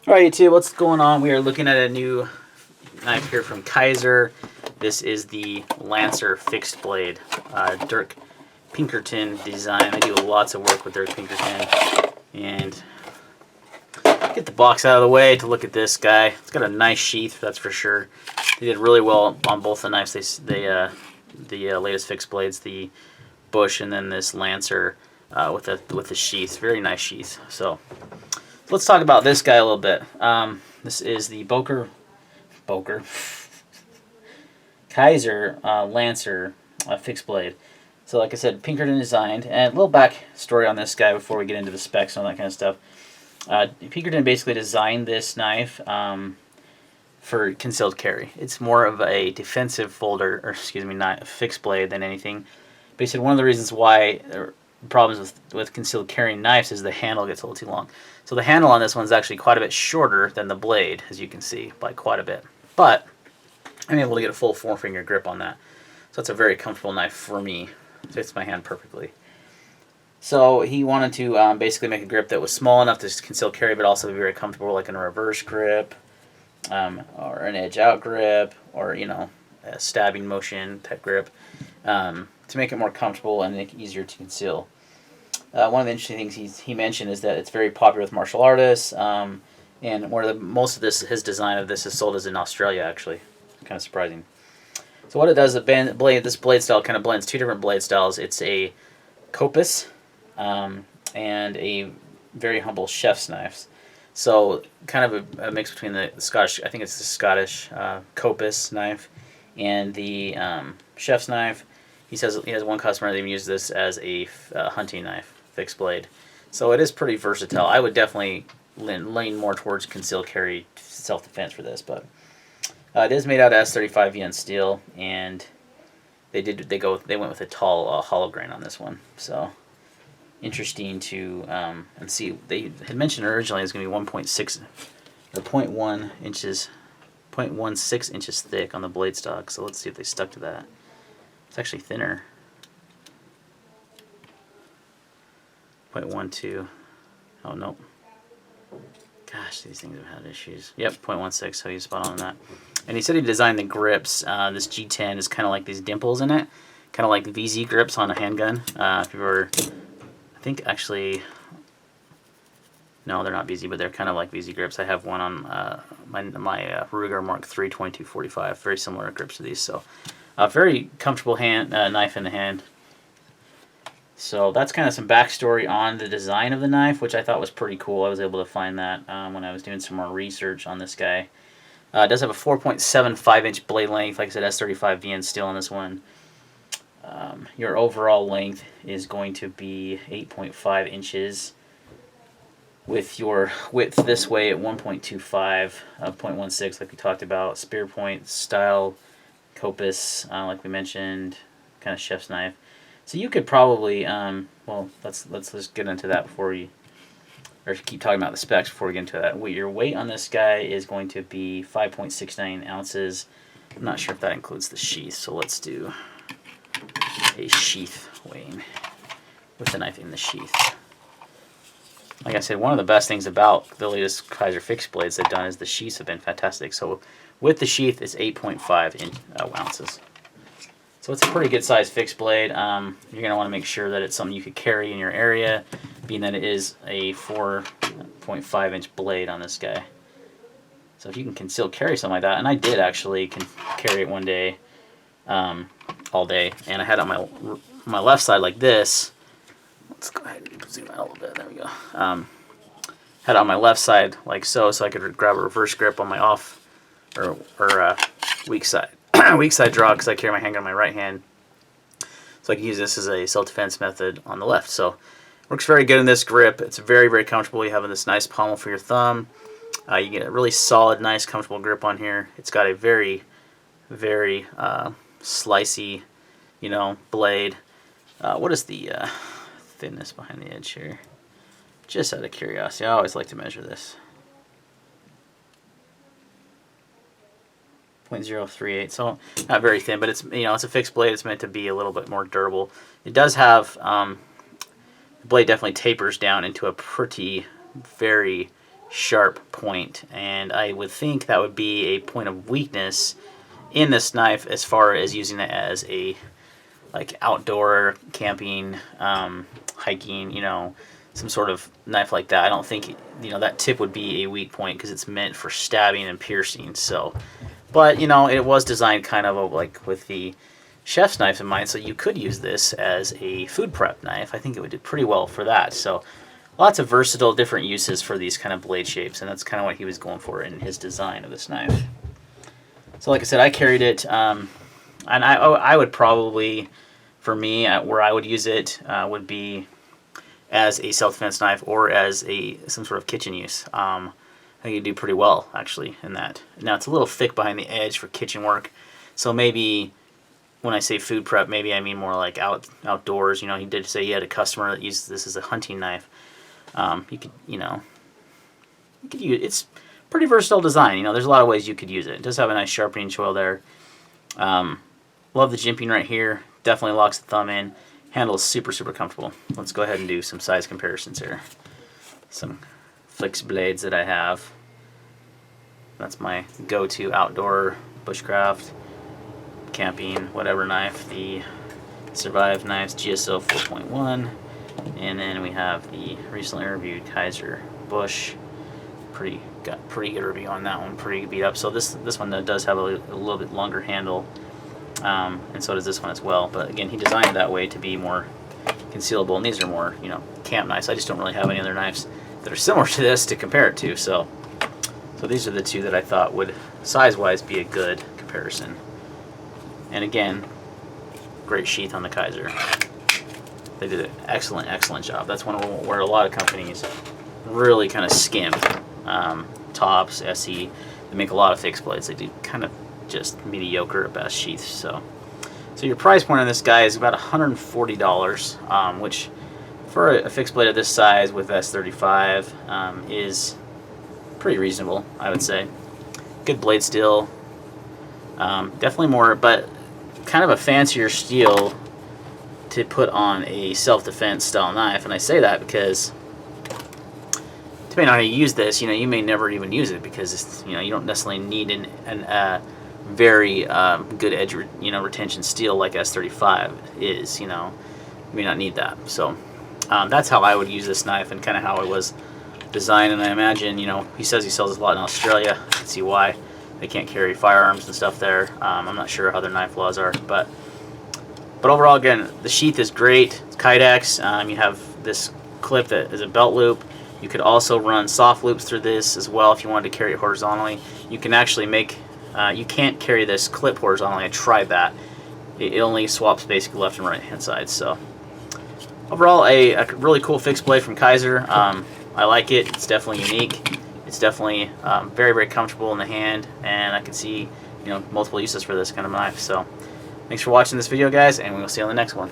Alright YouTube, what's going on? We are looking at a new knife here from Kizer. This is the Lancer fixed blade. Dirk Pinkerton design. I do lots of work with Dirk Pinkerton. And get the box out of the way to look at this guy. It's got a nice sheath, that's for sure. They did really well on both the knives. The latest fixed blades, the Bush and then this Lancer with the sheath. Very nice sheath. So let's talk about this guy a little bit. This is the Kizer Lancer fixed blade. So like I said, Pinkerton designed. And a little back story on this guy before we get into the specs and all that kind of stuff. Pinkerton basically designed this knife for concealed carry. It's more of a defensive fixed blade than anything. Basically, one of the reasons why problems with concealed carrying knives is the handle gets a little too long. So the handle on this one's actually quite a bit shorter than the blade, as you can see, by quite a bit. But I'm able to get a full 4-finger grip on that. So it's a very comfortable knife for me. It fits my hand perfectly. So he wanted to basically make a grip that was small enough to conceal carry, but also be very comfortable, like in a reverse grip, or an edge out grip, or a stabbing motion type grip, to make it more comfortable and make it easier to conceal. One of the interesting things he mentioned is that it's very popular with martial artists, and most of his design of this is sold as in Australia, actually. Kind of surprising. So what it does, this blade style kind of blends two different blade styles. It's a Copus and a very humble chef's knife. So kind of a mix between the Scottish, I think it's the Scottish Copus knife and the chef's knife. He says he has one customer that even uses this as a hunting knife, fixed blade. So it is pretty versatile. I would definitely lean more towards concealed carry self-defense for this, but it is made out of S35 VN steel, and they went with a tall hollow grain on this one. So interesting to and see. They had mentioned originally it's going to be 1.6 or 0.1 inches, 0.16 inches thick on the blade stock. So let's see if they stuck to that. It's actually thinner. 0.12. Oh, nope. Gosh, these things have had issues. Yep, 0.16, so he's spot on that. And he said he designed the grips. This G10 is kind of like these dimples in it. Kind of like VZ grips on a handgun. If you were, I think actually, no, they're not VZ, but they're kind of like VZ grips. I have one on my Ruger Mark III 2245. Very similar grips to these. So very comfortable knife in the hand. So that's kind of some backstory on the design of the knife, which I thought was pretty cool. I was able to find that when I was doing some more research on this guy. It does have a 4.75 inch blade length. Like I said, S35 VN steel on this one. Your overall length is going to be 8.5 inches. With your width this way at 1.25, 0.16 like we talked about. Spear point style Copus, like we mentioned, kind of chef's knife. So you could probably, well, let's just get into that before we, or keep talking about the specs before we get into that. Your weight on this guy is going to be 5.69 ounces. I'm not sure if that includes the sheath, so let's do a sheath weighing with the knife in the sheath. Like I said, one of the best things about the latest Kizer fixed blades they've done is the sheaths have been fantastic. So with the sheath, it's 8.5 ounces. So it's a pretty good sized fixed blade. You're going to want to make sure that it's something you could carry in your area, being that it is a 4.5 inch blade on this guy. So if you can conceal carry something like that, and I did actually carry it one day, all day, and I had it on my left side like this. Let's go ahead and zoom out a little bit. There we go. Had it on my left side like so I could grab a reverse grip on my off or weak side. Weak side draw because I carry my handgun on my right hand, so I can use this as a self-defense method on the left. So works very good in this grip. It's very, very comfortable. You have this nice pommel for your thumb. You get a really solid, nice, comfortable grip on here. It's got a very, very slicey, blade. What is the thinness behind the edge here? Just out of curiosity, I always like to measure this. 0.038, so not very thin, but it's it's a fixed blade. It's meant to be a little bit more durable. It does have the blade definitely tapers down into a pretty very sharp point, and I would think that would be a point of weakness in this knife as far as using it as a like outdoor camping, hiking, you know, some sort of knife like that. I don't think, you know, that tip would be a weak point because it's meant for stabbing and piercing. So, but you know, it was designed kind of like with the chef's knife in mind, so you could use this as a food prep knife. I think it would do pretty well for that. So lots of versatile different uses for these kind of blade shapes, and that's kind of what he was going for in his design of this knife. So like I said, I carried it, and I would probably, for me, where I would use it would be as a self-defense knife or as some sort of kitchen use. I think you'd do pretty well, actually, in that. Now, it's a little thick behind the edge for kitchen work, so maybe when I say food prep, maybe I mean more like outdoors. You know, he did say he had a customer that used this as a hunting knife. You could use it's pretty versatile design. You know, there's a lot of ways you could use it. It does have a nice sharpening choil there. Love the jimping right here. Definitely locks the thumb in. Handle is super, super comfortable. Let's go ahead and do some size comparisons here. Some fixed blades that I have. That's my go-to outdoor bushcraft, camping, whatever knife. The Survive Knives GSO 4.1. And then we have the recently reviewed Kizer Bush. Got pretty good review on that one. Pretty beat up. So this one does have a little bit longer handle, and so does this one as well. But again, he designed it that way to be more concealable. And these are more, you know, camp knives. I just don't really have any other knives that are similar to this to compare it to. So these are the two that I thought would size-wise be a good comparison. And again, great sheath on the Kizer. They did an excellent, excellent job. That's one where a lot of companies really kind of skimp. Tops, SE, they make a lot of fixed blades. They do kind of just mediocre at best sheaths. So your price point on this guy is about $140, which for a fixed blade of this size with S35 is pretty reasonable, I would say. Good blade steel. Definitely more, but kind of a fancier steel to put on a self-defense style knife. And I say that because depending on how you use this, you know, you may never even use it because it's, you know, you don't necessarily need an very good edge, retention steel like S35 is. You know, you may not need that. So that's how I would use this knife and kind of how it was designed. And I imagine, you know, he says he sells this a lot in Australia. I can see why they can't carry firearms and stuff there. I'm not sure how their knife laws are, but overall, again, the sheath is great. It's Kydex. You have this clip that is a belt loop. You could also run soft loops through this as well if you wanted to carry it horizontally. You can actually you can't carry this clip horizontally. I tried that. It only swaps basically left and right hand side. So overall, a really cool fixed blade from Kizer. I like it. It's definitely unique. It's definitely very, very comfortable in the hand, and I can see, you know, multiple uses for this kind of knife. So thanks for watching this video, guys, and we will see you on the next one.